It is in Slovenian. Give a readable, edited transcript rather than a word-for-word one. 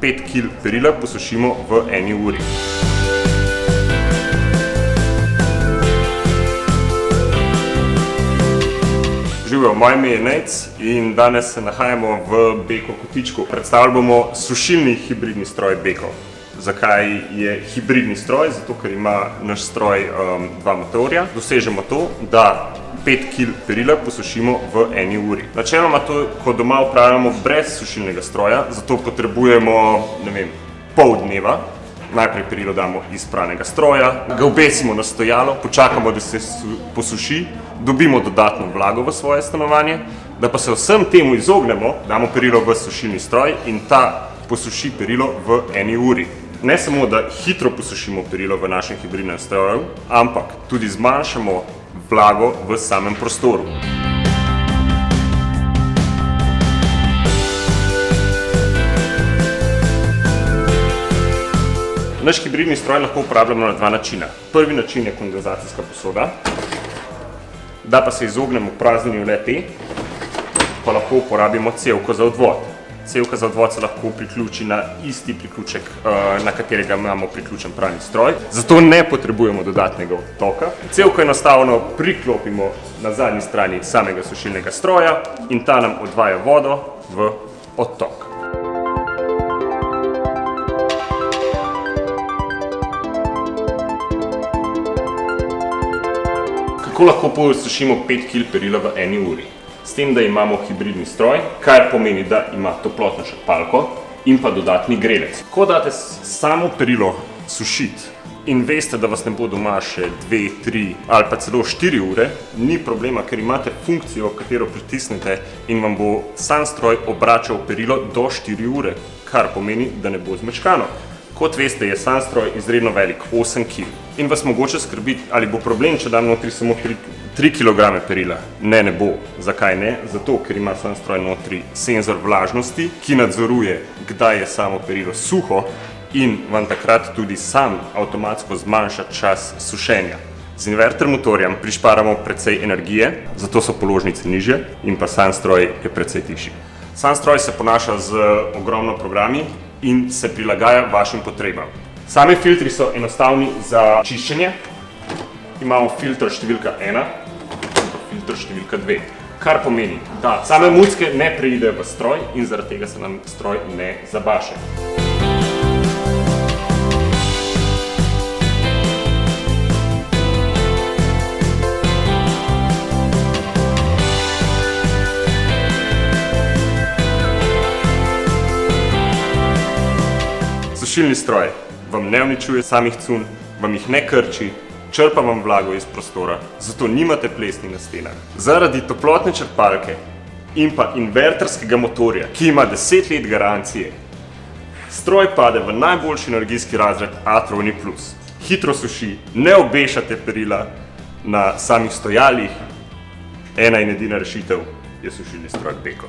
5 kg perila posušimo v 1 uri. Živijo, moje ime je Nejc in danes se nahajamo v Beko kotičku. Predstavili bomo sušilni hibridni stroj Beko. Zakaj je hibridni stroj? Zato, ker ima naš stroj dva motorja. Dosežemo to, da 5 kg perila posušimo v 1 uri. Načeloma to, ko doma upravljamo brez sušilnega stroja, zato potrebujemo, pol dneva. Najprej perilo damo iz pranega stroja, ga obesimo na stojalo, počakamo, da se posuši, dobimo dodatno vlago v svoje stanovanje, da pa se vsem temu izognemo, damo perilo v sušilni stroj in ta posuši perilo v 1 uri. Ne samo, da hitro posušimo perilo v našem hibridnem stroju, ampak tudi zmanjšamo vlago v samem prostoru. Naš hibridni stroj lahko uporabljamo na dva načina. Prvi način je kondenzacijska posoda, da pa se izognemo praznjenju le-te, pa lahko uporabimo cevko za odvod. Cevka za odvod se lahko priključi na isti priključek, na katerega imamo priključen pralni stroj, zato ne potrebujemo dodatnega odtoka. Cevko enostavno priklopimo na zadnji strani samega sušilnega stroja in ta nam odvaja vodo v odtok. Kako lahko posušimo 5 kg perila v 1 uri? S tem, da imamo hibridni stroj, kar pomeni, da ima toplotno črpalko in pa dodatni grelec. Ko date samo perilo sušiti in veste, da vas ne bo doma še 2, 3 ali pa celo 4 ure, ni problema, ker imate funkcijo, katero pritisnete in vam bo sam stroj obračal perilo do 4 ure, kar pomeni, da ne bo zmečkano. Kot veste, je sam stroj izredno velik, 8 kg. In vas mogoče skrbi, ali bo problem, če dam notri samo 3 kg perila. Ne, ne bo. Zakaj ne? Zato, ker ima sam stroj notri senzor vlažnosti, ki nadzoruje, kdaj je samo perilo suho in vam takrat tudi sam avtomatsko zmanjša čas sušenja. Z inverter motorjem prišparamo precej energije, zato so položnice nižje in pa sam stroj je precej tišji. Sam stroj se ponaša z ogromno programi in se prilagaja vašim potrebam. Sami filtri so enostavni za čiščenje. Imamo filtr številka 1 in filtr številka 2. Kar pomeni, da same mucke ne preidejo v stroj in zaradi tega se nam stroj ne zabaše. Sušilni stroj vam ne uničuje samih cunj, vam jih ne krči, črpa vam vlago iz prostora, zato nimate plesni na stenah. Zaradi toplotne črpalke in pa inverterskega motorja, ki ima 10 let garancije, stroj pade v najboljši energijski razred A-trojni plus. Hitro suši, ne obešate perila na samih stojalih, ena in edina rešitev je sušilni stroj Beko.